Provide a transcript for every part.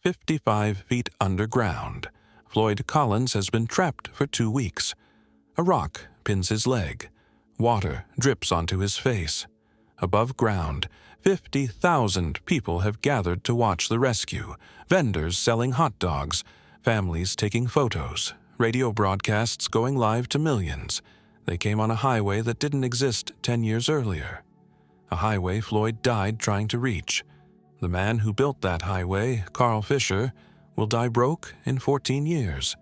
55 feet underground. Floyd Collins has been trapped for 2 weeks. A rock pins his leg. Water drips onto his face. Above ground, 50,000 people have gathered to watch the rescue. Vendors selling hot dogs, families taking photos, radio broadcasts going live to millions. They came on a highway that didn't exist 10 years earlier. A highway Floyd died trying to reach. The man who built that highway, Carl Fisher, will die broke in 14 years.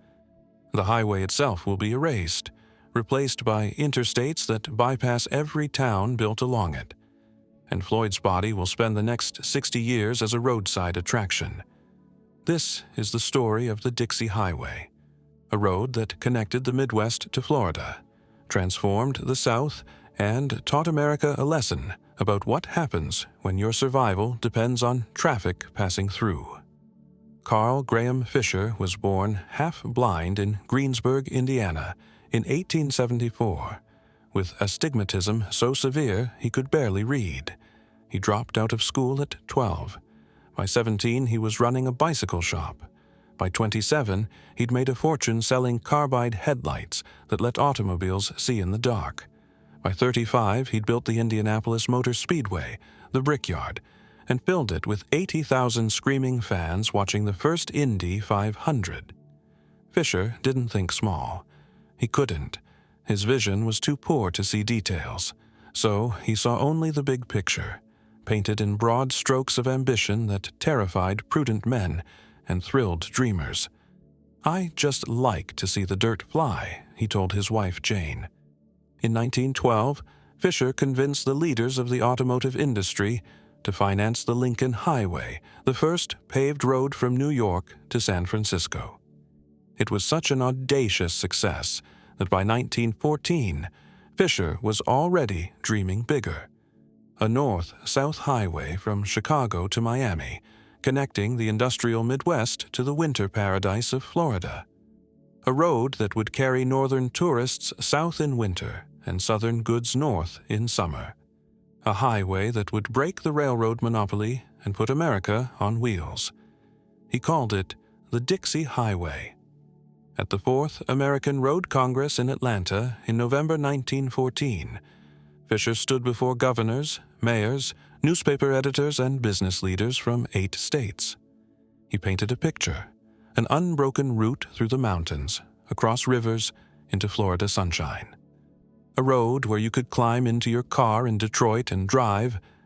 The highway itself will be erased, replaced by interstates that bypass every town built along it. And Floyd's body will spend the next 60 years as a roadside attraction. This is the story of the Dixie Highway, a road that connected the Midwest to Florida, transformed the South, and taught America a lesson about what happens when your survival depends on traffic passing through. Carl Graham Fisher was born half-blind in Greensburg, Indiana, in 1874, with astigmatism so severe he could barely read. He dropped out of school at 12. By 17, he was running a bicycle shop. By 27, he'd made a fortune selling carbide headlights that let automobiles see in the dark. By 35, he'd built the Indianapolis Motor Speedway, the Brickyard, and filled it with 80,000 screaming fans watching the first Indy 500. Fisher didn't think small. He couldn't. His vision was too poor to see details, so he saw only the big picture, painted in broad strokes of ambition that terrified prudent men and thrilled dreamers. "I just like to see the dirt fly," he told his wife Jane. In 1912, Fisher convinced the leaders of the automotive industry to finance the Lincoln Highway, the first paved road from New York to San Francisco. It was such an audacious success that by 1914, Fisher was already dreaming bigger. A north-south highway from Chicago to Miami, connecting the industrial Midwest to the winter paradise of Florida. A road that would carry northern tourists south in winter and southern goods north in summer. A highway that would break the railroad monopoly and put America on wheels. He called it the Dixie Highway. At the Fourth American Road Congress in Atlanta in November 1914, Fisher stood before governors, mayors, newspaper editors, and business leaders from 8 states. He painted a picture, an unbroken route through the mountains, across rivers, into Florida sunshine. A road where you could climb into your car in Detroit and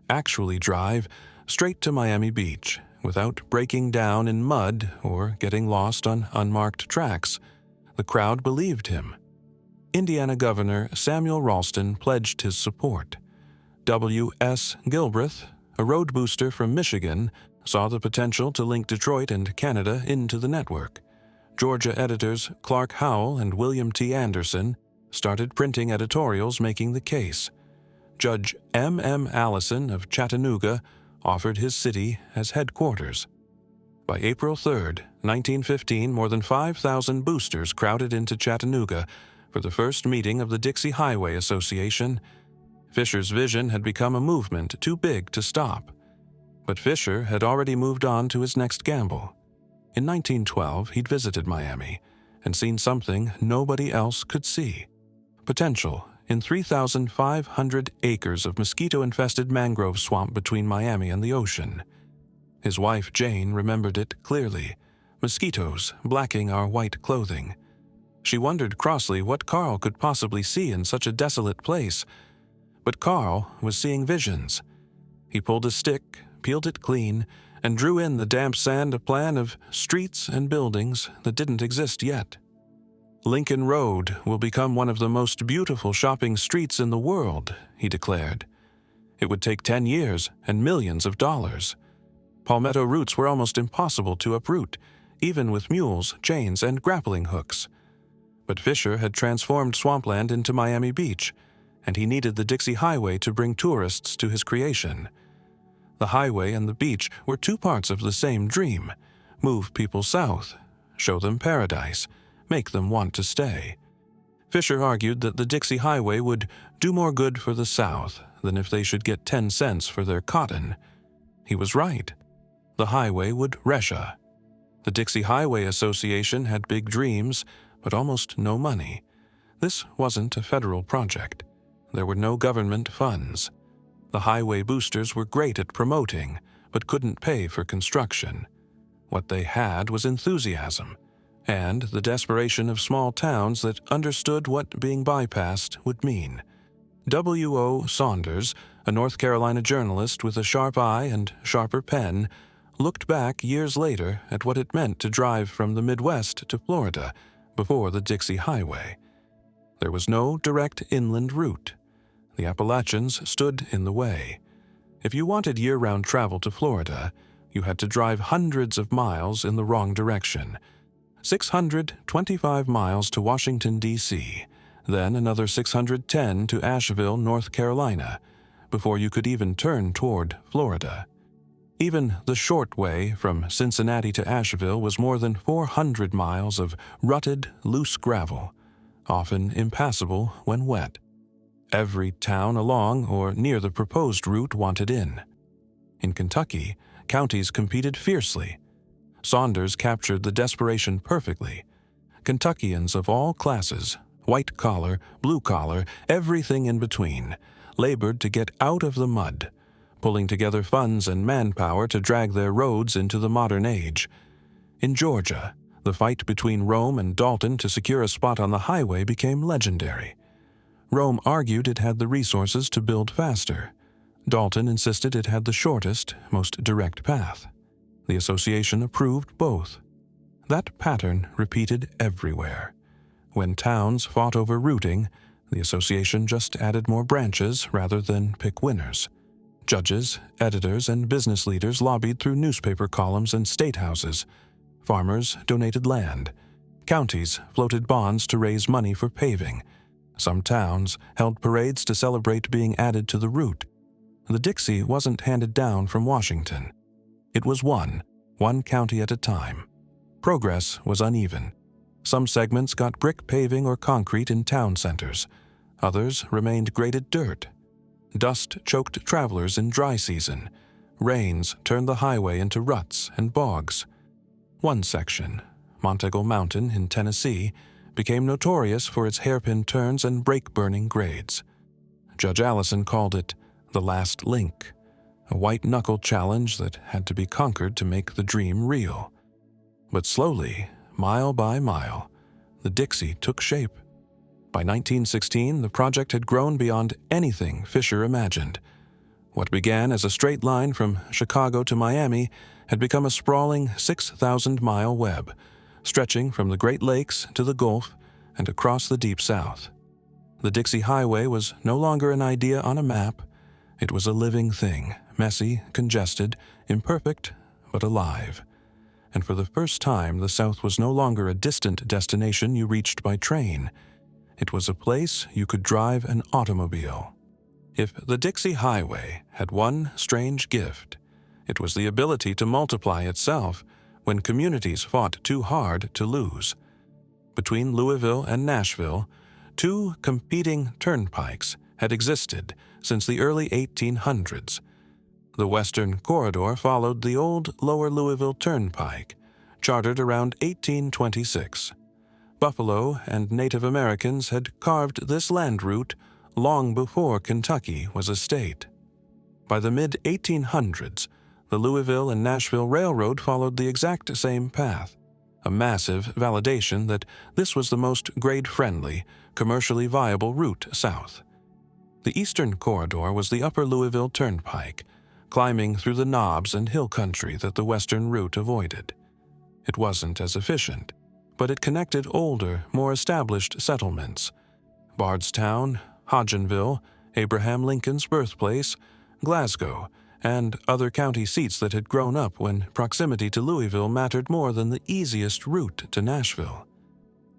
actually drive, straight to Miami Beach without breaking down in mud or getting lost on unmarked tracks. The crowd believed him. Indiana Governor Samuel Ralston pledged his support. W.S. Gilbreth, a road booster from Michigan, saw the potential to link Detroit and Canada into the network. Georgia editors Clark Howell and William T. Anderson started printing editorials making the case. Judge M.M. Allison of Chattanooga offered his city as headquarters. By April 3, 1915, more than 5,000 boosters crowded into Chattanooga for the first meeting of the Dixie Highway Association. Fisher's vision had become a movement too big to stop. But Fisher had already moved on to his next gamble. In 1912, he'd visited Miami and seen something nobody else could see. Potential in 3,500 acres of mosquito-infested mangrove swamp between Miami and the ocean. His wife Jane remembered it clearly, mosquitoes blacking our white clothing. She wondered crossly what Carl could possibly see in such a desolate place. But Carl was seeing visions. He pulled a stick, peeled it clean, and drew in the damp sand a plan of streets and buildings that didn't exist yet. "Lincoln Road will become one of the most beautiful shopping streets in the world," he declared. It would take 10 years and millions of dollars. Palmetto roots were almost impossible to uproot, even with mules, chains, and grappling hooks. But Fisher had transformed swampland into Miami Beach, and he needed the Dixie Highway to bring tourists to his creation. The highway and the beach were 2 parts of the same dream: move people south, show them paradise, make them want to stay. Fisher argued that the Dixie Highway would do more good for the South than if they should get 10 cents for their cotton. He was right. The highway would reshape, The Dixie Highway Association had big dreams, but almost no money. This wasn't a federal project. There were no government funds. The highway boosters were great at promoting, but couldn't pay for construction. What they had was enthusiasm, and the desperation of small towns that understood what being bypassed would mean. W.O. Saunders, a North Carolina journalist with a sharp eye and sharper pen, looked back years later at what it meant to drive from the Midwest to Florida before the Dixie Highway. There was no direct inland route. The Appalachians stood in the way. If you wanted year-round travel to Florida, you had to drive hundreds of miles in the wrong direction. 625 miles to Washington, D.C., then another 610 to Asheville, North Carolina, before you could even turn toward Florida. Even the short way from Cincinnati to Asheville was more than 400 miles of rutted, loose gravel, often impassable when wet. Every town along or near the proposed route wanted in. In Kentucky, counties competed fiercely. Saunders captured the desperation perfectly. Kentuckians of all classes, white-collar, blue-collar, everything in between, labored to get out of the mud, pulling together funds and manpower to drag their roads into the modern age. In Georgia, the fight between Rome and Dalton to secure a spot on the highway became legendary. Rome argued it had the resources to build faster. Dalton insisted it had the shortest, most direct path. The association approved both. That pattern repeated everywhere. When towns fought over routing, the association just added more branches rather than pick winners. Judges, editors, and business leaders lobbied through newspaper columns and state houses. Farmers donated land. Counties floated bonds to raise money for paving. Some towns held parades to celebrate being added to the route. The Dixie wasn't handed down from Washington. It was one county at a time. Progress was uneven. Some segments got brick paving or concrete in town centers. Others remained graded dirt. Dust choked travelers in dry season. Rains turned the highway into ruts and bogs. One section, Monteagle Mountain in Tennessee, became notorious for its hairpin turns and brake-burning grades. Judge Allison called it the last link, a white-knuckle challenge that had to be conquered to make the dream real. But slowly, mile by mile, the Dixie took shape. By 1916, the project had grown beyond anything Fisher imagined. What began as a straight line from Chicago to Miami had become a sprawling 6,000-mile web, stretching from the Great Lakes to the Gulf and across the Deep South. The Dixie Highway was no longer an idea on a map. It was a living thing, messy, congested, imperfect, but alive. And for the first time, the South was no longer a distant destination you reached by train. It was a place you could drive an automobile. If the Dixie Highway had one strange gift, it was the ability to multiply itself when communities fought too hard to lose. Between Louisville and Nashville, two competing turnpikes had existed since the early 1800s. The Western Corridor followed the old Lower Louisville Turnpike, chartered around 1826. Buffalo and Native Americans had carved this land route long before Kentucky was a state. By the mid-1800s, the Louisville and Nashville Railroad followed the exact same path, a massive validation that this was the most grade-friendly, commercially viable route south. The Eastern Corridor was the Upper Louisville Turnpike, climbing through the knobs and hill country that the western route avoided. It wasn't as efficient, but it connected older, more established settlements. Bardstown, Hodgenville, Abraham Lincoln's birthplace, Glasgow, and other county seats that had grown up when proximity to Louisville mattered more than the easiest route to Nashville.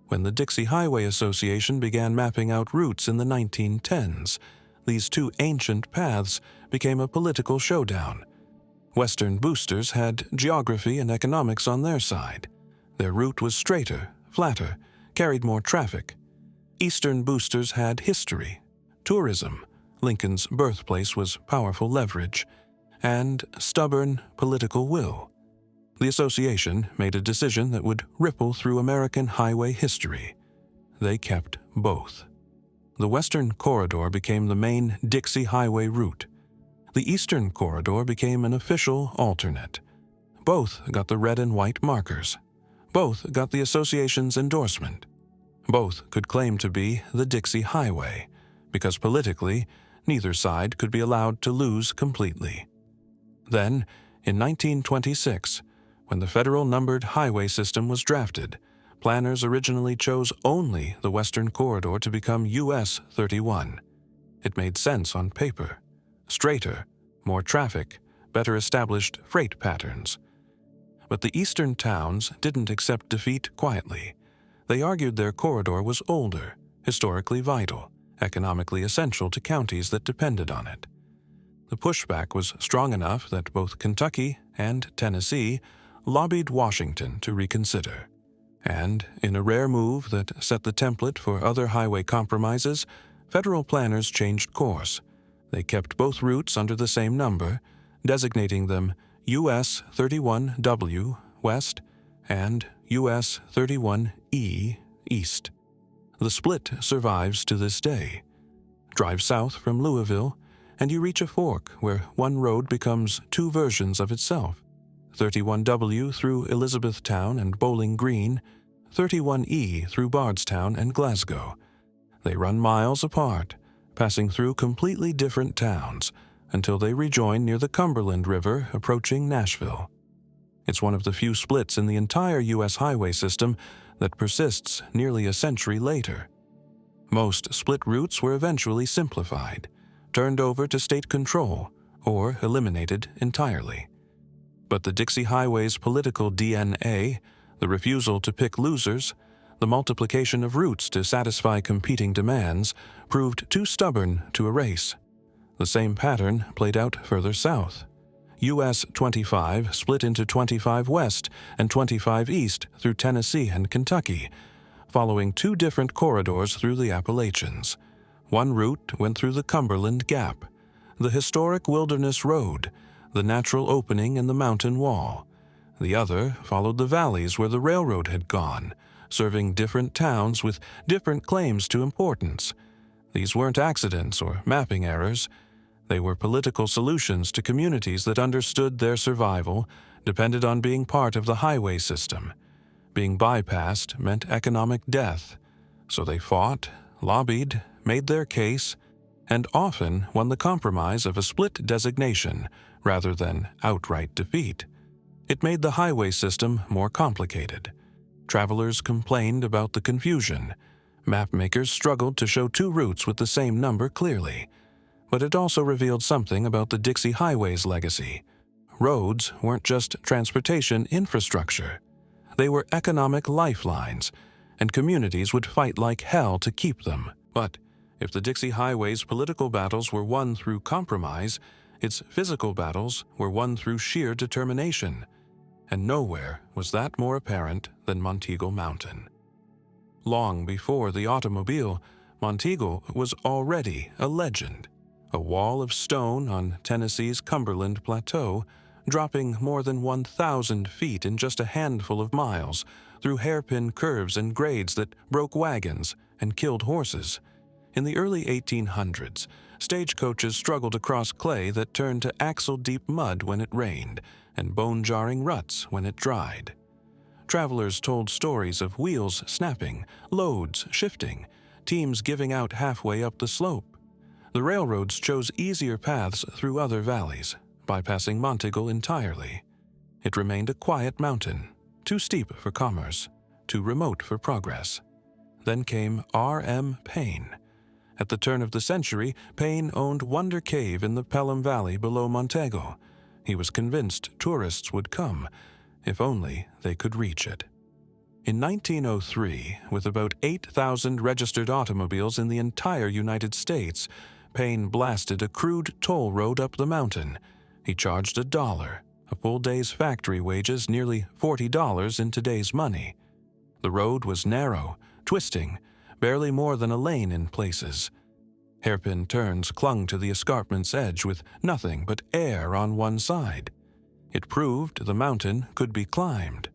When the Dixie Highway Association began mapping out routes in the 1910s, these two ancient paths became a political showdown. Western boosters had geography and economics on their side. Their route was straighter, flatter, carried more traffic. Eastern boosters had history, tourism, Lincoln's birthplace was powerful leverage, and stubborn political will. The association made a decision that would ripple through American highway history. They kept both. The Western Corridor became the main Dixie Highway route. The Eastern Corridor became an official alternate. Both got the red and white markers. Both got the association's endorsement. Both could claim to be the Dixie Highway, because politically, neither side could be allowed to lose completely. Then, in 1926, when the federal numbered highway system was drafted, planners originally chose only the Western Corridor to become US 31. It made sense on paper. Straighter, more traffic, better established freight patterns. But the eastern towns didn't accept defeat quietly. They argued their corridor was older, historically vital, economically essential to counties that depended on it. The pushback was strong enough that both Kentucky and Tennessee lobbied Washington to reconsider. And, in a rare move that set the template for other highway compromises, federal planners changed course. They kept both routes under the same number, designating them US 31W West and US 31E East. The split survives to this day. Drive south from Louisville, and you reach a fork where one road becomes two versions of itself. 31W through Elizabethtown and Bowling Green, 31E through Bardstown and Glasgow. They run miles apart, passing through completely different towns, until they rejoin near the Cumberland River approaching Nashville. It's one of the few splits in the entire U.S. highway system that persists nearly a century later. Most split routes were eventually simplified, turned over to state control, or eliminated entirely. But the Dixie Highway's political DNA, the refusal to pick losers, the multiplication of routes to satisfy competing demands, proved too stubborn to erase. The same pattern played out further south. US 25 split into 25 West and 25 East through Tennessee and Kentucky, following two different corridors through the Appalachians. One route went through the Cumberland Gap, the historic Wilderness Road, the natural opening in the mountain wall. The other followed the valleys where the railroad had gone, serving different towns with different claims to importance. These weren't accidents or mapping errors. They were political solutions to communities that understood their survival depended on being part of the highway system. Being bypassed meant economic death. So they fought, lobbied, made their case, and often won the compromise of a split designation rather than outright defeat. It made the highway system more complicated. Travelers complained about the confusion. Mapmakers struggled to show two routes with the same number clearly. But it also revealed something about the Dixie Highway's legacy. Roads weren't just transportation infrastructure. They were economic lifelines, and communities would fight like hell to keep them. But if the Dixie Highway's political battles were won through compromise, its physical battles were won through sheer determination. And nowhere was that more apparent than Monteagle Mountain. Long before the automobile, Monteagle was already a legend. A wall of stone on Tennessee's Cumberland Plateau, dropping more than 1,000 feet in just a handful of miles, through hairpin curves and grades that broke wagons and killed horses. In the early 1800s, stagecoaches struggled across clay that turned to axle-deep mud when it rained, and bone-jarring ruts when it dried. Travelers told stories of wheels snapping, loads shifting, teams giving out halfway up the slope. The railroads chose easier paths through other valleys, bypassing Monteagle entirely. It remained a quiet mountain, too steep for commerce, too remote for progress. Then came R.M. Payne. At the turn of the century, Payne owned Wonder Cave in the Pelham Valley below Monteagle. He was convinced tourists would come, if only they could reach it. In 1903, with about 8,000 registered automobiles in the entire United States, Payne blasted a crude toll road up the mountain. He charged $1, a full day's factory wages nearly $40 in today's money. The road was narrow, twisting, barely more than a lane in places. Hairpin turns clung to the escarpment's edge with nothing but air on one side. It proved the mountain could be climbed.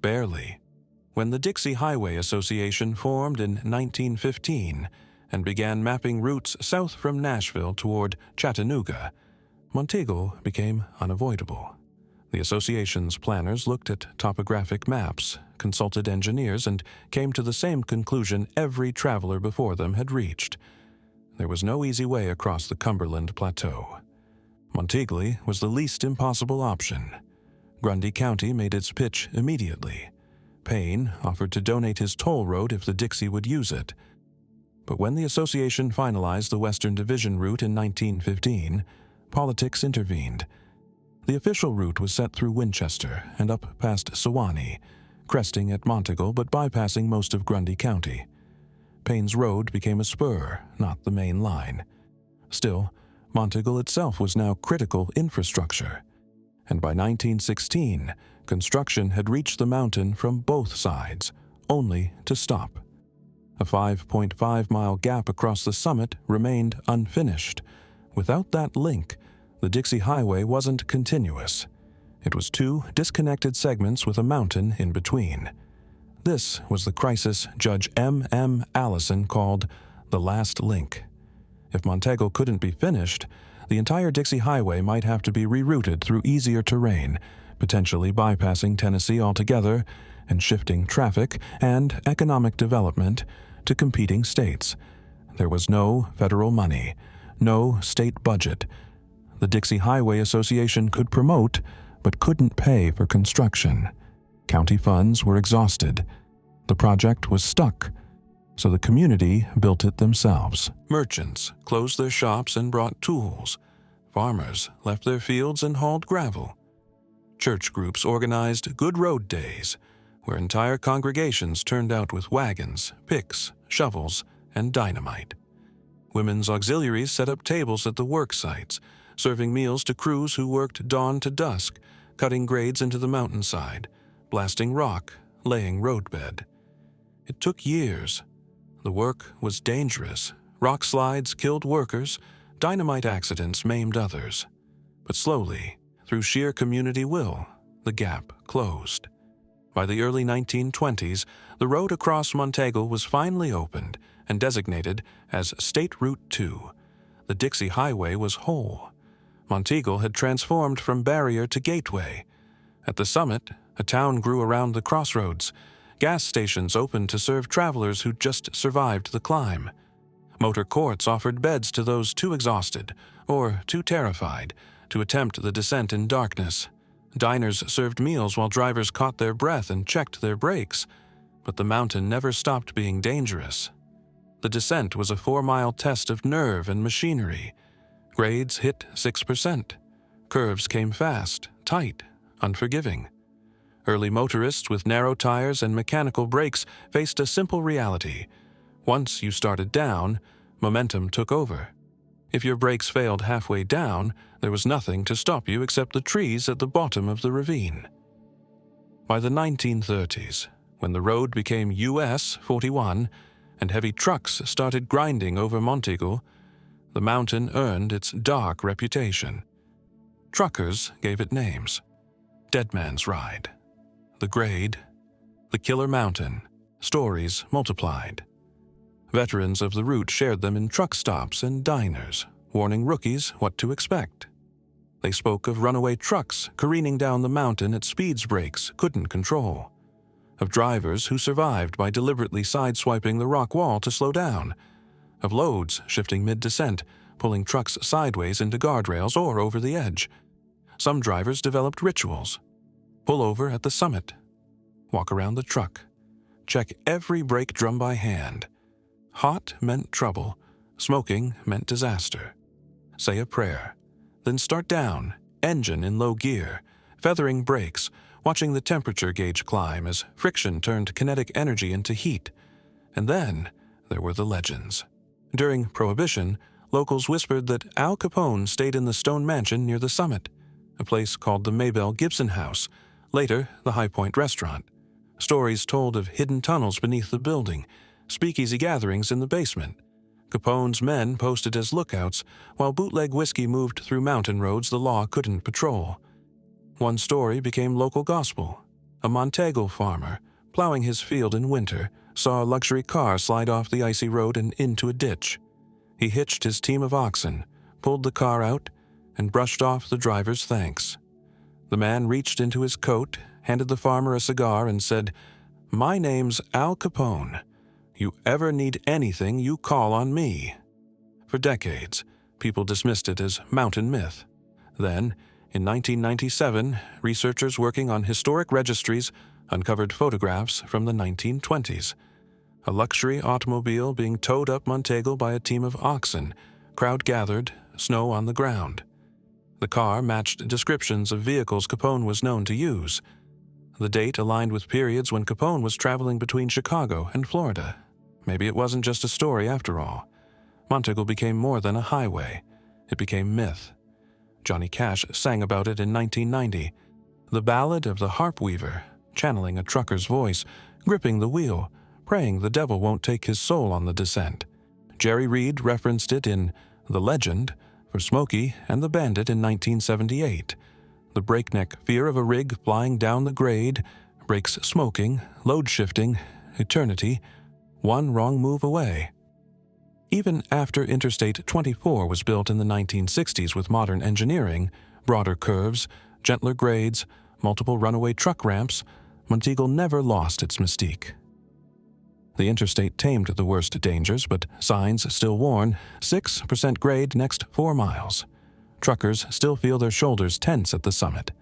Barely. When the Dixie Highway Association formed in 1915 and began mapping routes south from Nashville toward Chattanooga, Monteagle became unavoidable. The association's planners looked at topographic maps, consulted engineers, and came to the same conclusion every traveler before them had reached. There was no easy way across the Cumberland Plateau. Monteagle was the least impossible option. Grundy County made its pitch immediately. Payne offered to donate his toll road if the Dixie would use it. But when the association finalized the Western Division route in 1915, politics intervened. The official route was set through Winchester and up past Sewanee, cresting at Monteagle but bypassing most of Grundy County. Payne's road became a spur, not the main line. Still, Monteagle itself was now critical infrastructure, and by 1916, construction had reached the mountain from both sides, only to stop. A 5.5-mile gap across the summit remained unfinished. Without that link, the Dixie Highway wasn't continuous. It was two disconnected segments with a mountain in between. This was the crisis Judge M. Allison called the last link. If Monteagle couldn't be finished, the entire Dixie Highway might have to be rerouted through easier terrain, potentially bypassing Tennessee altogether and shifting traffic and economic development to competing states. There was no federal money, no state budget. The Dixie Highway Association could promote, but couldn't pay for construction. County funds were exhausted. The project was stuck, so the community built it themselves. Merchants closed their shops and brought tools. Farmers left their fields and hauled gravel. Church groups organized Good Road Days, where entire congregations turned out with wagons, picks, shovels, and dynamite. Women's auxiliaries set up tables at the work sites, serving meals to crews who worked dawn to dusk, cutting grades into the mountainside, blasting rock, laying roadbed. It took years. The work was dangerous. Rock slides killed workers, dynamite accidents maimed others. But slowly, through sheer community will, the gap closed. By the early 1920s, the road across Monteagle was finally opened and designated as State Route 2. The Dixie Highway was whole. Monteagle had transformed from barrier to gateway. At the summit, a town grew around the crossroads. Gas stations opened to serve travelers who just survived the climb. Motor courts offered beds to those too exhausted or too terrified to attempt the descent in darkness. Diners served meals while drivers caught their breath and checked their brakes. But the mountain never stopped being dangerous. The descent was a 4-mile test of nerve and machinery. Grades hit 6%. Curves came fast, tight, unforgiving. Early motorists with narrow tires and mechanical brakes faced a simple reality. Once you started down, momentum took over. If your brakes failed halfway down, there was nothing to stop you except the trees at the bottom of the ravine. By the 1930s, when the road became US 41 and heavy trucks started grinding over Monteagle, the mountain earned its dark reputation. Truckers gave it names: Dead Man's Ride, The Grade, The Killer Mountain. Stories multiplied. Veterans of the route shared them in truck stops and diners, warning rookies what to expect. They spoke of runaway trucks careening down the mountain at speeds brakes couldn't control, of drivers who survived by deliberately sideswiping the rock wall to slow down, of loads shifting mid-descent, pulling trucks sideways into guardrails or over the edge. Some drivers developed rituals. Pull over at the summit. Walk around the truck. Check every brake drum by hand. Hot meant trouble. Smoking meant disaster. Say a prayer. Then start down, engine in low gear, feathering brakes, watching the temperature gauge climb as friction turned kinetic energy into heat. And then there were the legends. During Prohibition, locals whispered that Al Capone stayed in the stone mansion near the summit, a place called the Maybelle Gibson House, later the High Point Restaurant. Stories told of hidden tunnels beneath the building, speakeasy gatherings in the basement. Capone's men posted as lookouts, while bootleg whiskey moved through mountain roads the law couldn't patrol. One story became local gospel. A Monteagle farmer, plowing his field in winter, saw a luxury car slide off the icy road and into a ditch. He hitched his team of oxen, pulled the car out, and brushed off the driver's thanks. The man reached into his coat, handed the farmer a cigar, and said, "My name's Al Capone. You ever need anything, you call on me." For decades, people dismissed it as mountain myth. Then, in 1997, researchers working on historic registries uncovered photographs from the 1920s. A luxury automobile being towed up Monteagle by a team of oxen, crowd gathered, snow on the ground. The car matched descriptions of vehicles Capone was known to use. The date aligned with periods when Capone was traveling between Chicago and Florida. Maybe it wasn't just a story after all. Monteagle became more than a highway. It became myth. Johnny Cash sang about it in 1990. The Ballad of the Harp Weaver, channeling a trucker's voice, gripping the wheel, praying the devil won't take his soul on the descent. Jerry Reed referenced it in The Legend for Smokey and the Bandit in 1978. The breakneck fear of a rig flying down the grade, brakes smoking, load shifting, eternity, one wrong move away. Even after Interstate 24 was built in the 1960s with modern engineering, broader curves, gentler grades, multiple runaway truck ramps, Monteagle never lost its mystique. The interstate tamed the worst dangers, but signs still warn 6% grade next 4 miles. Truckers still feel their shoulders tense at the summit.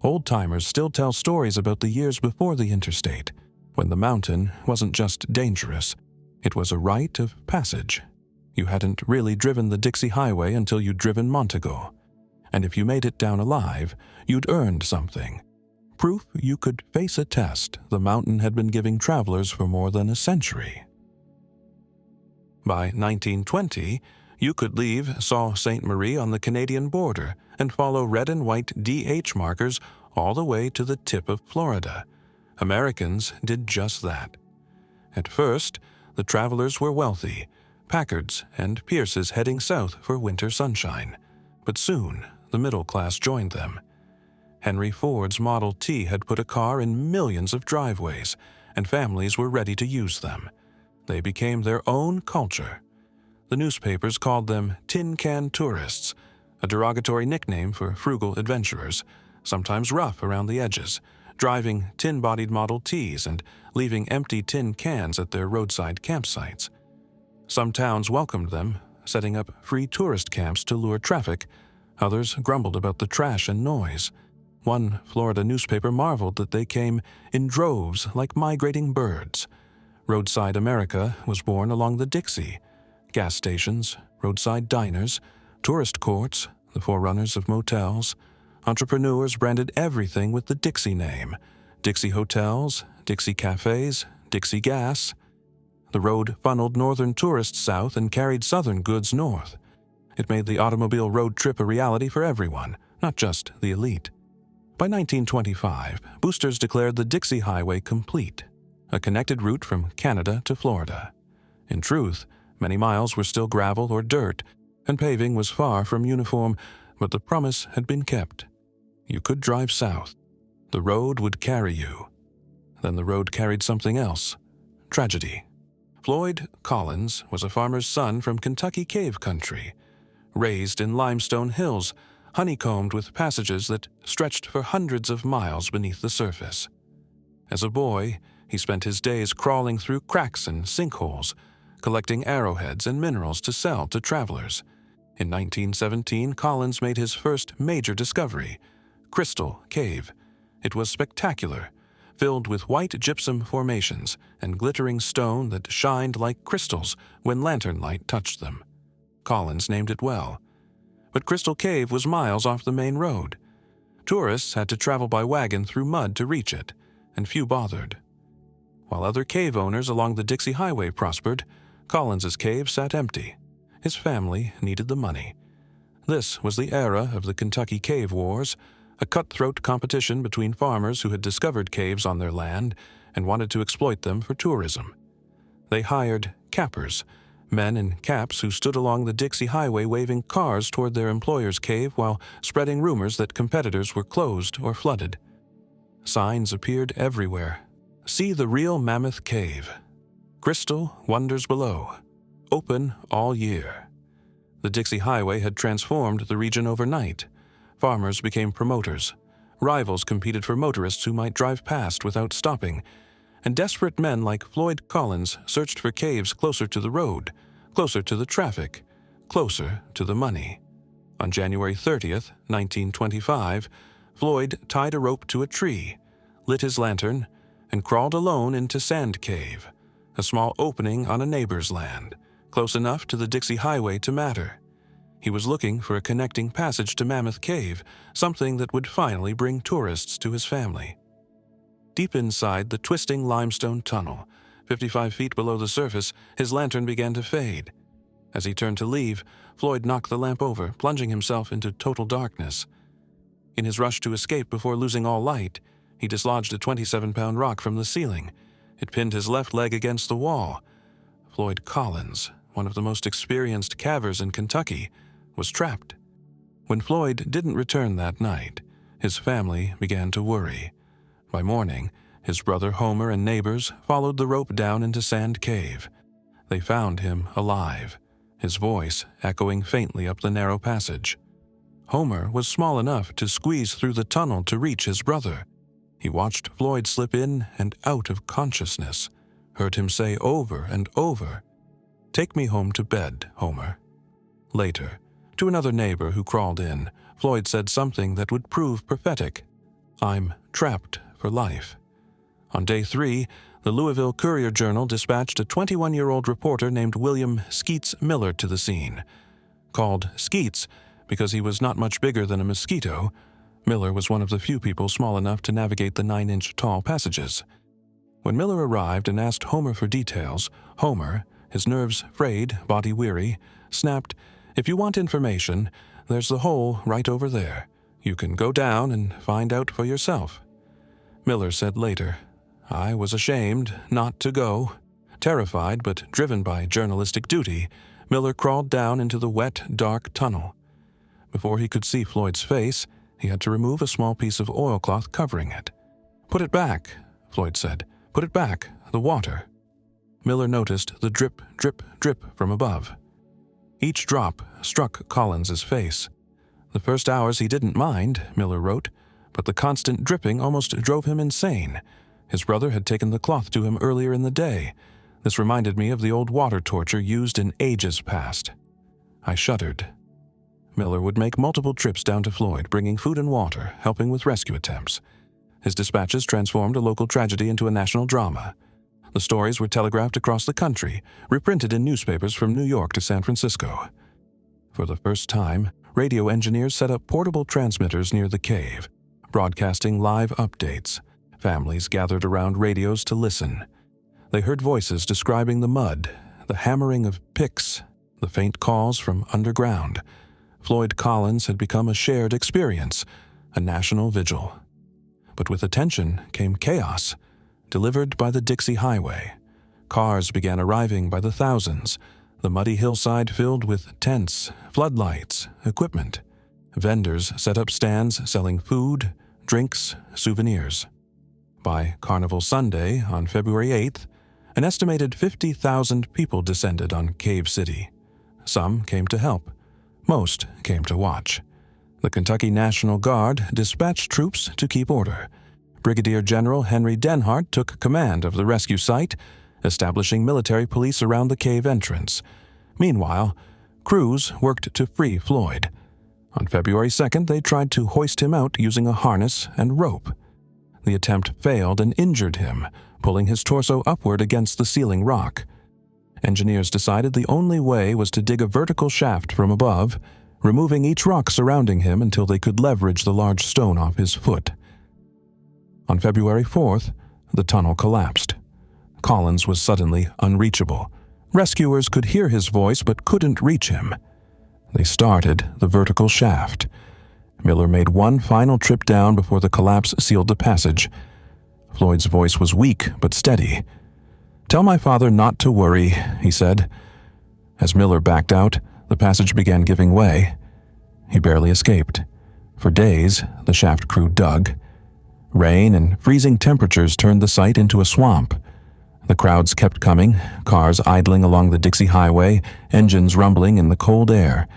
Old-timers still tell stories about the years before the interstate, when the mountain wasn't just dangerous, it was a rite of passage. You hadn't really driven the Dixie Highway until you'd driven Monteagle. And if you made it down alive, you'd earned something. Proof you could face a test the mountain had been giving travelers for more than a century. By 1920, you could leave Sault Ste. Marie on the Canadian border and follow red and white DH markers all the way to the tip of Florida. Americans did just that. At first, the travelers were wealthy, Packards and Pierces heading south for winter sunshine. But soon, the middle class joined them. Henry Ford's Model T had put a car in millions of driveways, and families were ready to use them. They became their own culture. The newspapers called them tin can tourists, a derogatory nickname for frugal adventurers, sometimes rough around the edges, driving tin-bodied Model Ts and leaving empty tin cans at their roadside campsites. Some towns welcomed them, setting up free tourist camps to lure traffic. Others grumbled about the trash and noise. One Florida newspaper marveled that they came in droves like migrating birds. Roadside America was born along the Dixie. Gas stations, roadside diners, tourist courts, the forerunners of motels. Entrepreneurs branded everything with the Dixie name. Dixie hotels, Dixie cafes, Dixie gas. The road funneled northern tourists south and carried southern goods north. It made the automobile road trip a reality for everyone, not just the elite. By 1925, boosters declared the Dixie Highway complete, a connected route from Canada to Florida. In truth, many miles were still gravel or dirt, and paving was far from uniform, but the promise had been kept. You could drive south. The road would carry you. Then the road carried something else: tragedy. Floyd Collins was a farmer's son from Kentucky cave country, raised in limestone hills, honeycombed with passages that stretched for hundreds of miles beneath the surface. As a boy, he spent his days crawling through cracks and sinkholes, collecting arrowheads and minerals to sell to travelers. In 1917, Collins made his first major discovery: Crystal Cave. It was spectacular, filled with white gypsum formations and glittering stone that shined like crystals when lantern light touched them. Collins named it well. But Crystal Cave was miles off the main road. Tourists had to travel by wagon through mud to reach it, and few bothered. While other cave owners along the Dixie Highway prospered, Collins's cave sat empty. His family needed the money. This was the era of the Kentucky Cave Wars, a cutthroat competition between farmers who had discovered caves on their land and wanted to exploit them for tourism. They hired cappers, Men in caps who stood along the Dixie Highway waving cars toward their employer's cave while spreading rumors that competitors were closed or flooded. Signs appeared everywhere. See the real Mammoth Cave. Crystal wonders below. Open all year. The Dixie Highway had transformed the region overnight. Farmers became promoters. Rivals competed for motorists who might drive past without stopping. And desperate men like Floyd Collins searched for caves closer to the road, closer to the traffic, closer to the money. On January 30th, 1925, Floyd tied a rope to a tree, lit his lantern, and crawled alone into Sand Cave, a small opening on a neighbor's land, close enough to the Dixie Highway to matter. He was looking for a connecting passage to Mammoth Cave, something that would finally bring tourists to his family. Deep inside the twisting limestone tunnel, 55 feet below the surface, his lantern began to fade. As he turned to leave, Floyd knocked the lamp over, plunging himself into total darkness. In his rush to escape before losing all light, he dislodged a 27-pound rock from the ceiling. It pinned his left leg against the wall. Floyd Collins, one of the most experienced cavers in Kentucky, was trapped. When Floyd didn't return that night, his family began to worry. By morning, his brother Homer and neighbors followed the rope down into Sand Cave. They found him alive, his voice echoing faintly up the narrow passage. Homer was small enough to squeeze through the tunnel to reach his brother. He watched Floyd slip in and out of consciousness, heard him say over and over, "Take me home to bed, Homer." Later, to another neighbor who crawled in, Floyd said something that would prove prophetic. "I'm trapped for life." On day 3, the Louisville Courier-Journal dispatched a 21-year-old reporter named William Skeets Miller to the scene. Called Skeets because he was not much bigger than a mosquito, Miller was one of the few people small enough to navigate the 9-inch-tall passages. When Miller arrived and asked Homer for details, Homer, his nerves frayed, body weary, snapped, "If you want information, there's the hole right over there. You can go down and find out for yourself." Miller said later, "I was ashamed not to go." Terrified but driven by journalistic duty, Miller crawled down into the wet, dark tunnel. Before he could see Floyd's face, he had to remove a small piece of oilcloth covering it. "Put it back," Floyd said. "Put it back, the water." Miller noticed the drip, drip, drip from above. Each drop struck Collins's face. The first hours he didn't mind, Miller wrote, but the constant dripping almost drove him insane. His brother had taken the cloth to him earlier in the day. This reminded me of the old water torture used in ages past. I shuddered. Miller would make multiple trips down to Floyd, bringing food and water, helping with rescue attempts. His dispatches transformed a local tragedy into a national drama. The stories were telegraphed across the country, reprinted in newspapers from New York to San Francisco. For the first time, radio engineers set up portable transmitters near the cave, broadcasting live updates. Families gathered around radios to listen. They heard voices describing the mud, the hammering of picks, the faint calls from underground. Floyd Collins had become a shared experience, a national vigil. But with attention came chaos, delivered by the Dixie Highway. Cars began arriving by the thousands, the muddy hillside filled with tents, floodlights, equipment. Vendors set up stands selling food, drinks, souvenirs. By Carnival Sunday, on February 8th, an estimated 50,000 people descended on Cave City. Some came to help. Most came to watch. The Kentucky National Guard dispatched troops to keep order. Brigadier General Henry Denhart took command of the rescue site, establishing military police around the cave entrance. Meanwhile, crews worked to free Floyd. On February 2nd, they tried to hoist him out using a harness and rope. The attempt failed and injured him, pulling his torso upward against the ceiling rock. Engineers decided the only way was to dig a vertical shaft from above, removing each rock surrounding him until they could leverage the large stone off his foot. On February 4th, the tunnel collapsed. Collins was suddenly unreachable. Rescuers could hear his voice but couldn't reach him. They started the vertical shaft. Miller made one final trip down before the collapse sealed the passage. Floyd's voice was weak but steady. "Tell my father not to worry," he said. As Miller backed out, the passage began giving way. He barely escaped. For days, the shaft crew dug. Rain and freezing temperatures turned the site into a swamp. The crowds kept coming, cars idling along the Dixie Highway, engines rumbling in the cold air.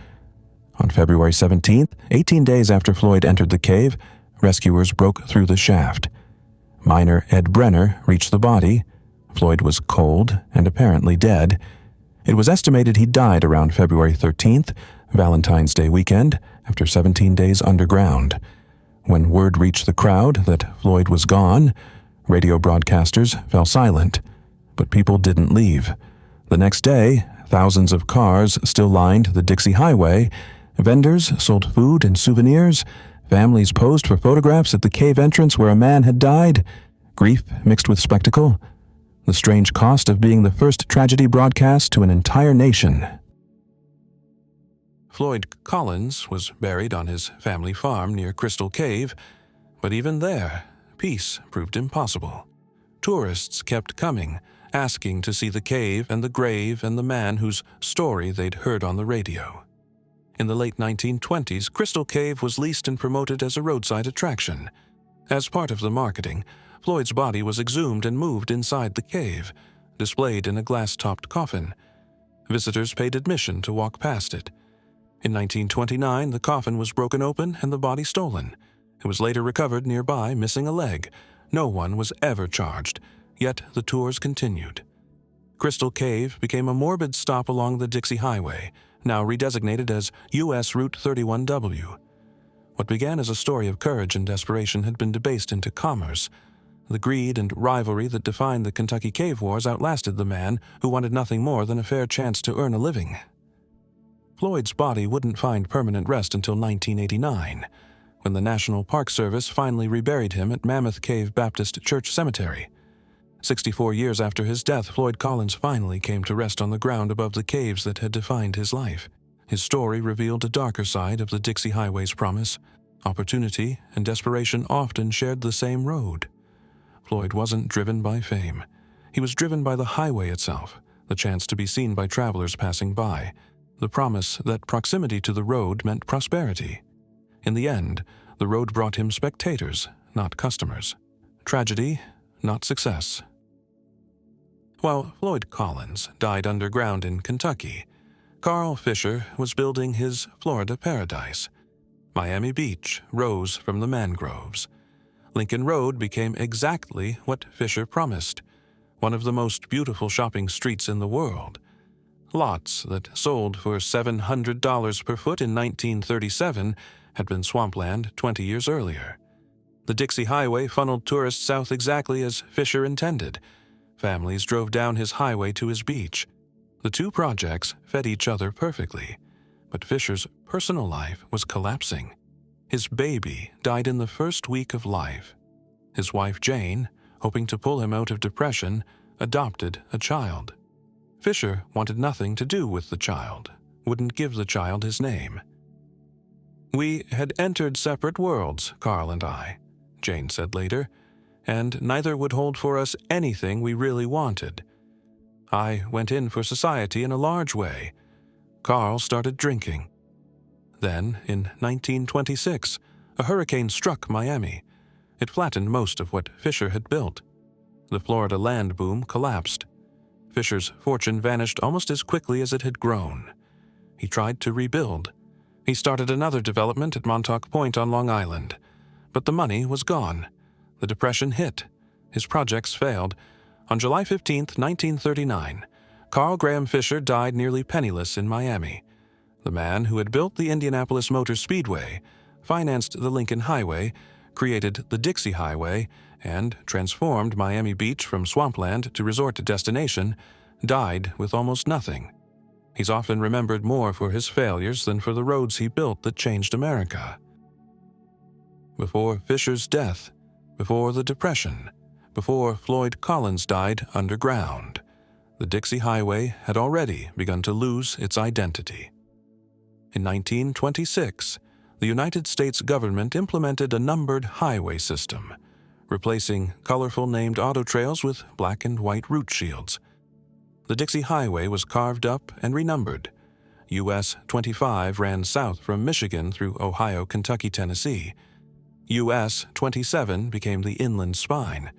On February 17th, 18 days after Floyd entered the cave, rescuers broke through the shaft. Miner Ed Brenner reached the body. Floyd was cold and apparently dead. It was estimated he died around February 13th, Valentine's Day weekend, after 17 days underground. When word reached the crowd that Floyd was gone, radio broadcasters fell silent. But people didn't leave. The next day, thousands of cars still lined the Dixie Highway. Vendors sold food and souvenirs. Families posed for photographs at the cave entrance where a man had died. Grief mixed with spectacle. The strange cost of being the first tragedy broadcast to an entire nation. Floyd Collins was buried on his family farm near Crystal Cave, but even there, peace proved impossible. Tourists kept coming, asking to see the cave and the grave and the man whose story they'd heard on the radio. In the late 1920s, Crystal Cave was leased and promoted as a roadside attraction. As part of the marketing, Floyd's body was exhumed and moved inside the cave, displayed in a glass-topped coffin. Visitors paid admission to walk past it. In 1929, the coffin was broken open and the body stolen. It was later recovered nearby, missing a leg. No one was ever charged, yet the tours continued. Crystal Cave became a morbid stop along the Dixie Highway, now redesignated as U.S. Route 31W. What began as a story of courage and desperation had been debased into commerce. The greed and rivalry that defined the Kentucky Cave Wars outlasted the man who wanted nothing more than a fair chance to earn a living. Floyd's body wouldn't find permanent rest until 1989, when the National Park Service finally reburied him at Mammoth Cave Baptist Church Cemetery. 64 years after his death, Floyd Collins finally came to rest on the ground above the caves that had defined his life. His story revealed a darker side of the Dixie Highway's promise. Opportunity and desperation often shared the same road. Floyd wasn't driven by fame. He was driven by the highway itself, the chance to be seen by travelers passing by, the promise that proximity to the road meant prosperity. In the end, the road brought him spectators, not customers. Tragedy, not success. While Floyd Collins died underground in Kentucky, Carl Fisher was building his Florida paradise. Miami Beach rose from the mangroves. Lincoln Road became exactly what Fisher promised, one of the most beautiful shopping streets in the world. Lots that sold for $700 per foot in 1937 had been swampland 20 years earlier. The Dixie Highway funneled tourists south exactly as Fisher intended. Families drove down his highway to his beach. The two projects fed each other perfectly, but Fisher's personal life was collapsing. His baby died in the first week of life. His wife Jane, hoping to pull him out of depression, adopted a child. Fisher wanted nothing to do with the child, wouldn't give the child his name. "We had entered separate worlds, Carl and I," Jane said later, "and neither would hold for us anything we really wanted. I went in for society in a large way. Carl started drinking. Then, in 1926, a hurricane struck Miami. It flattened most of what Fisher had built. The Florida land boom collapsed. Fisher's fortune vanished almost as quickly as it had grown. He tried to rebuild. He started another development at Montauk Point on Long Island. But the money was gone. The Depression hit. His projects failed. On July 15, 1939, Carl Graham Fisher died nearly penniless in Miami. The man who had built the Indianapolis Motor Speedway, financed the Lincoln Highway, created the Dixie Highway, and transformed Miami Beach from swampland to resort destination, died with almost nothing. He's often remembered more for his failures than for the roads he built that changed America. Before Fisher's death, before the Depression, before Floyd Collins died underground, the Dixie Highway had already begun to lose its identity. In 1926, the United States government implemented a numbered highway system, replacing colorful named auto trails with black and white route shields. the Dixie Highway was carved up and renumbered. US 25 ran south from Michigan through Ohio, Kentucky, Tennessee. US 27 became the inland spine.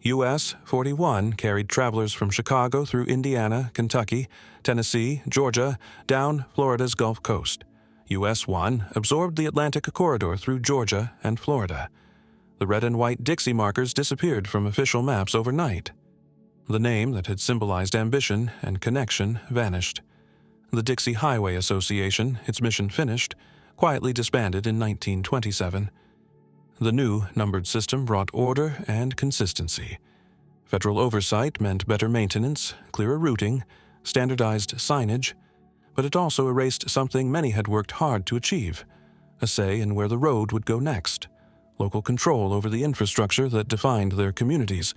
US 41 carried travelers from Chicago through Indiana, Kentucky, Tennessee, Georgia, down Florida's Gulf Coast. US 1 absorbed the Atlantic corridor through Georgia and Florida. The red and white Dixie markers disappeared from official maps overnight. The name that had symbolized ambition and connection vanished. The Dixie Highway Association, its mission finished, quietly disbanded in 1927. The new numbered system brought order and consistency. Federal oversight meant better maintenance, clearer routing, standardized signage, but it also erased something many had worked hard to achieve: a say in where the road would go next, local control over the infrastructure that defined their communities.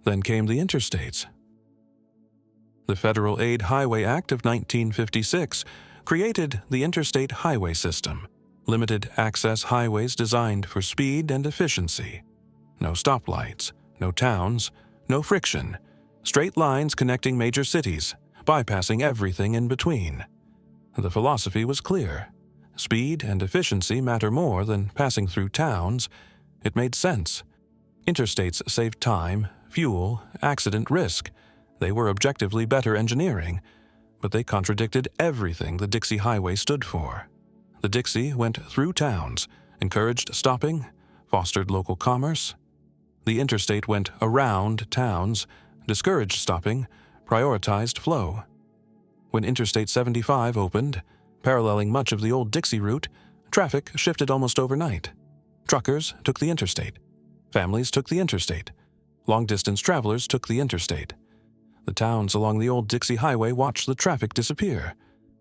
Then came the interstates. The Federal Aid Highway Act of 1956 created the interstate highway system, limited access highways designed for speed and efficiency. No stoplights, no towns, no friction, straight lines connecting major cities, bypassing everything in between. The philosophy was clear. Speed and efficiency matter more than passing through towns. It made sense. Interstates saved time, fuel, accident risk. They were objectively better engineering, but they contradicted everything the Dixie Highway stood for. The Dixie went through towns, encouraged stopping, fostered local commerce. The interstate went around towns, discouraged stopping, prioritized flow. When Interstate 75 opened, paralleling much of the old Dixie route, traffic shifted almost overnight. Truckers took the interstate. Families took the interstate. Long-distance travelers took the interstate. The towns along the old Dixie Highway watched the traffic disappear.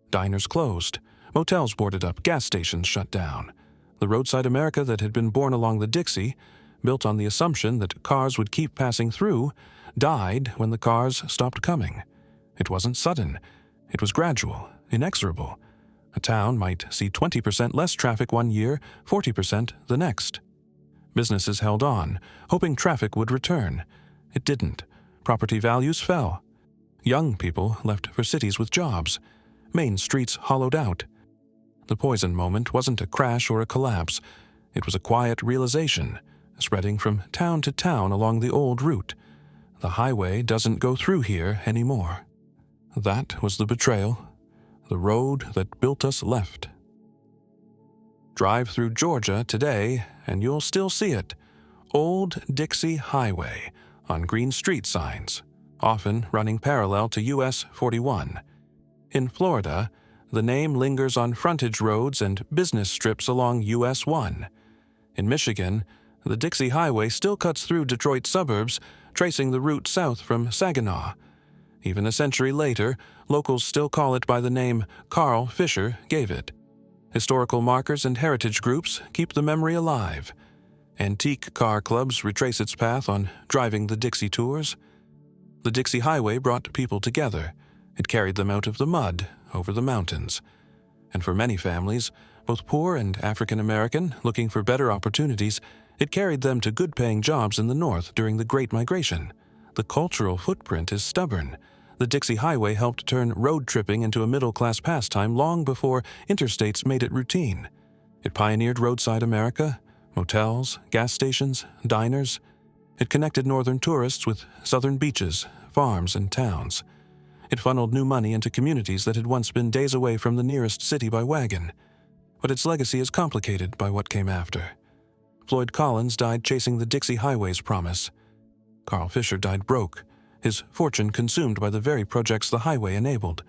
Diners closed. Motels boarded up. Gas stations shut down. The roadside America that had been born along the Dixie, built on the assumption that cars would keep passing through, died when the cars stopped coming. It wasn't sudden. It was gradual, inexorable. A town might see 20% less traffic one year, 40% the next. Businesses held on, hoping traffic would return. It didn't. Property values fell. Young people left for cities with jobs. Main streets hollowed out. The poison moment wasn't a crash or a collapse. It was a quiet realization, spreading from town to town along the old route. The highway doesn't go through here anymore. That was the betrayal. The road that built us left. Drive through Georgia today, and you'll still see it. Old Dixie Highway on green street signs, often running parallel to US 41. In Florida, the name lingers on frontage roads and business strips along US 1. In Michigan, the Dixie Highway still cuts through Detroit suburbs, tracing the route south from Saginaw. Even a century later, locals still call it by the name Carl Fisher gave it. Historical markers and heritage groups keep the memory alive. Antique car clubs retrace its path on driving the Dixie tours. The Dixie Highway brought people together. It carried them out of the mud, over the mountains. And for many families, both poor and African American, looking for better opportunities, it carried them to good-paying jobs in the North during the Great Migration. The cultural footprint is stubborn. The Dixie Highway helped turn road tripping into a middle-class pastime long before interstates made it routine. It pioneered roadside America, motels, gas stations, diners. It connected northern tourists with southern beaches, farms, and towns. It funneled new money into communities that had once been days away from the nearest city by wagon. But its legacy is complicated by what came after. Floyd Collins died chasing the Dixie Highway's promise. Carl Fisher died broke, his fortune consumed by the very projects the highway enabled.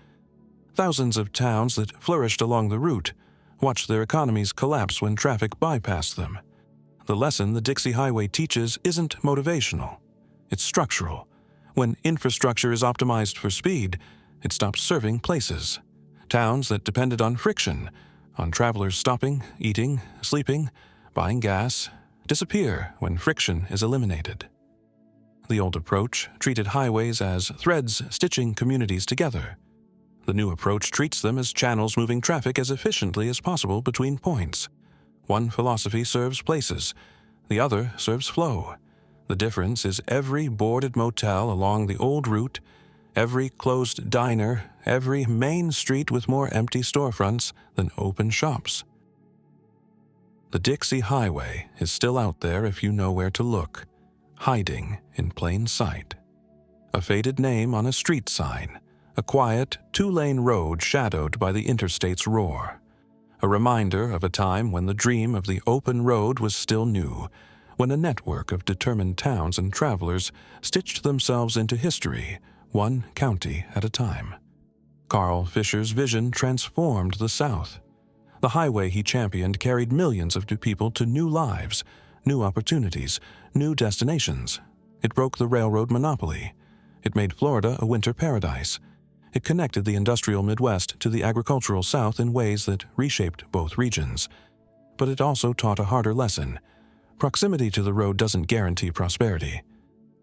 Thousands of towns that flourished along the route watched their economies collapse when traffic bypassed them. The lesson the Dixie Highway teaches isn't motivational. It's structural. When infrastructure is optimized for speed, it stops serving places. Towns that depended on friction, on travelers stopping, eating, sleeping, buying gas, disappear when friction is eliminated. The old approach treated highways as threads stitching communities together. The new approach treats them as channels moving traffic as efficiently as possible between points. One philosophy serves places, the other serves flow. The difference is every boarded motel along the old route, every closed diner, every main street with more empty storefronts than open shops. The Dixie Highway is still out there if you know where to look, hiding in plain sight. A faded name on a street sign, a quiet, two-lane road shadowed by the interstate's roar. A reminder of a time when the dream of the open road was still new, when a network of determined towns and travelers stitched themselves into history, one county at a time. Carl Fisher's vision transformed the South. The highway he championed carried millions of people to new lives, new opportunities, new destinations. It broke the railroad monopoly. It made Florida a winter paradise. It connected the industrial Midwest to the agricultural South in ways that reshaped both regions. But it also taught a harder lesson. Proximity to the road doesn't guarantee prosperity.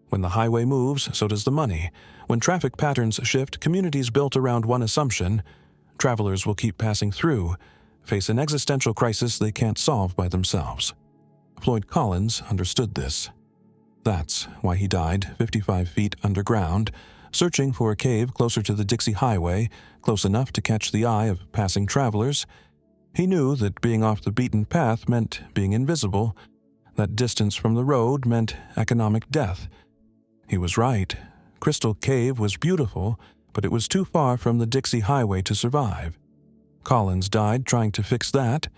When the highway moves, so does the money. When traffic patterns shift, communities built around one assumption, travelers will keep passing through, face an existential crisis they can't solve by themselves. Floyd Collins understood this. That's why he died 55 feet underground, searching for a cave closer to the Dixie Highway, close enough to catch the eye of passing travelers. He knew that being off the beaten path meant being invisible, that distance from the road meant economic death. He was right. Crystal Cave was beautiful, but it was too far from the Dixie Highway to survive. Collins died trying to fix that,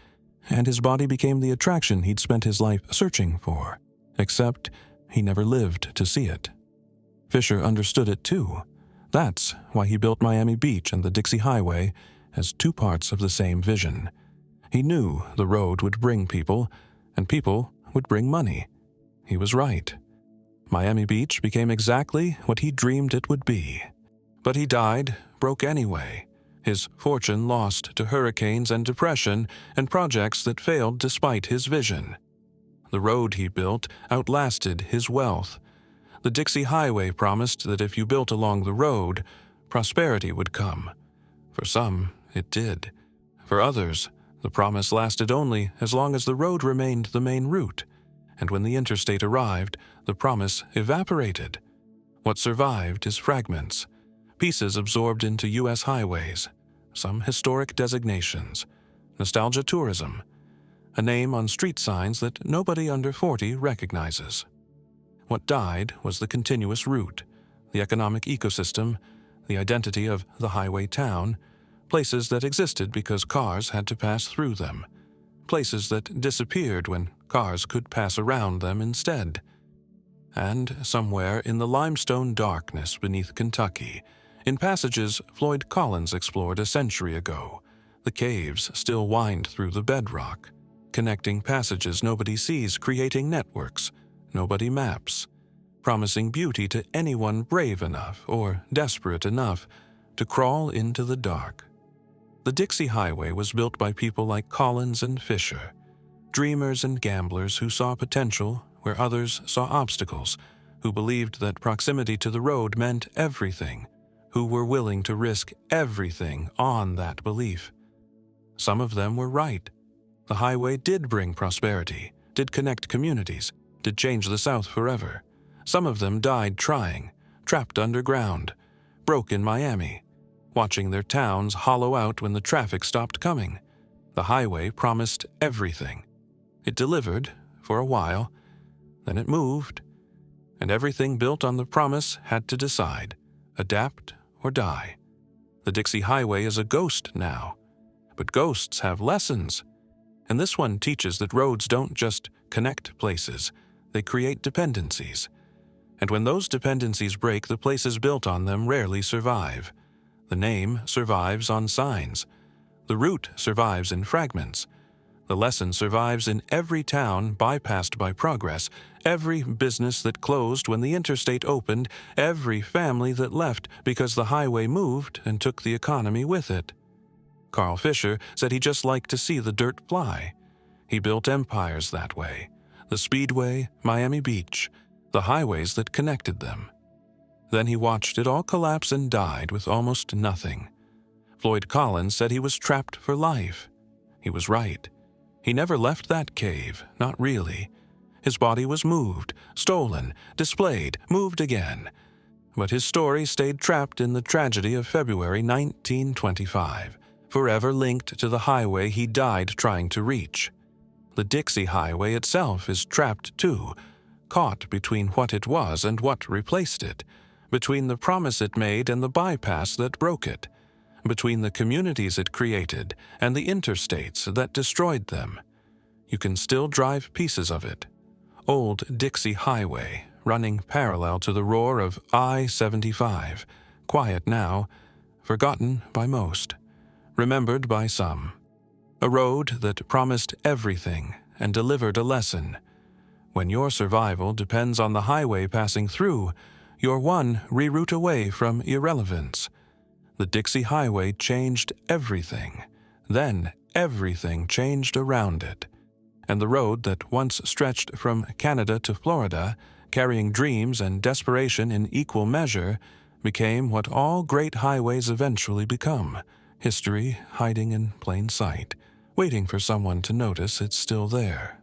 and his body became the attraction he'd spent his life searching for, except he never lived to see it. Fisher understood it too. That's why he built Miami Beach and the Dixie Highway as two parts of the same vision. He knew the road would bring people, and people would bring money. He was right. Miami Beach became exactly what he dreamed it would be. But he died broke anyway. His fortune lost to hurricanes and depression and projects that failed despite his vision. The road he built outlasted his wealth. The Dixie Highway promised that if you built along the road, prosperity would come. For some, it did. For others, the promise lasted only as long as the road remained the main route, and when the interstate arrived, the promise evaporated. What survived is fragments, pieces absorbed into U.S. highways, some historic designations, nostalgia tourism, a name on street signs that nobody under 40 recognizes. What died was the continuous route, the economic ecosystem, the identity of the highway town, places that existed because cars had to pass through them, places that disappeared when cars could pass around them instead. And somewhere in the limestone darkness beneath Kentucky, in passages Floyd Collins explored a century ago, the caves still wind through the bedrock, connecting passages nobody sees, creating networks nobody maps, promising beauty to anyone brave enough or desperate enough to crawl into the dark. The Dixie Highway was built by people like Collins and Fisher, dreamers and gamblers who saw potential where others saw obstacles, who believed that proximity to the road meant everything, who were willing to risk everything on that belief. Some of them were right. The highway did bring prosperity, did connect communities, did change the South forever. Some of them died trying, trapped underground, broke in Miami, watching their towns hollow out when the traffic stopped coming. The highway promised everything. It delivered for a while, then it moved, and everything built on the promise had to decide, adapt or die. The Dixie Highway is a ghost now, but ghosts have lessons, and this one teaches that roads don't just connect places, they create dependencies. And when those dependencies break, the places built on them rarely survive. The name survives on signs. The route survives in fragments. The lesson survives in every town bypassed by progress, every business that closed when the interstate opened, every family that left because the highway moved and took the economy with it. Carl Fisher said he just liked to see the dirt fly. He built empires that way. The Speedway, Miami Beach, the highways that connected them. Then he watched it all collapse and died with almost nothing. Floyd Collins said he was trapped for life. He was right. He never left that cave, not really. His body was moved, stolen, displayed, moved again. But his story stayed trapped in the tragedy of February 1925, forever linked to the highway he died trying to reach. The Dixie Highway itself is trapped too, caught between what it was and what replaced it, between the promise it made and the bypass that broke it, between the communities it created and the interstates that destroyed them. You can still drive pieces of it. Old Dixie Highway, running parallel to the roar of I-75, quiet now, forgotten by most, remembered by some. A road that promised everything and delivered a lesson. When your survival depends on the highway passing through, you're one reroute away from irrelevance. The Dixie Highway changed everything. Then everything changed around it. And the road that once stretched from Canada to Florida, carrying dreams and desperation in equal measure, became what all great highways eventually become, history hiding in plain sight, waiting for someone to notice it's still there.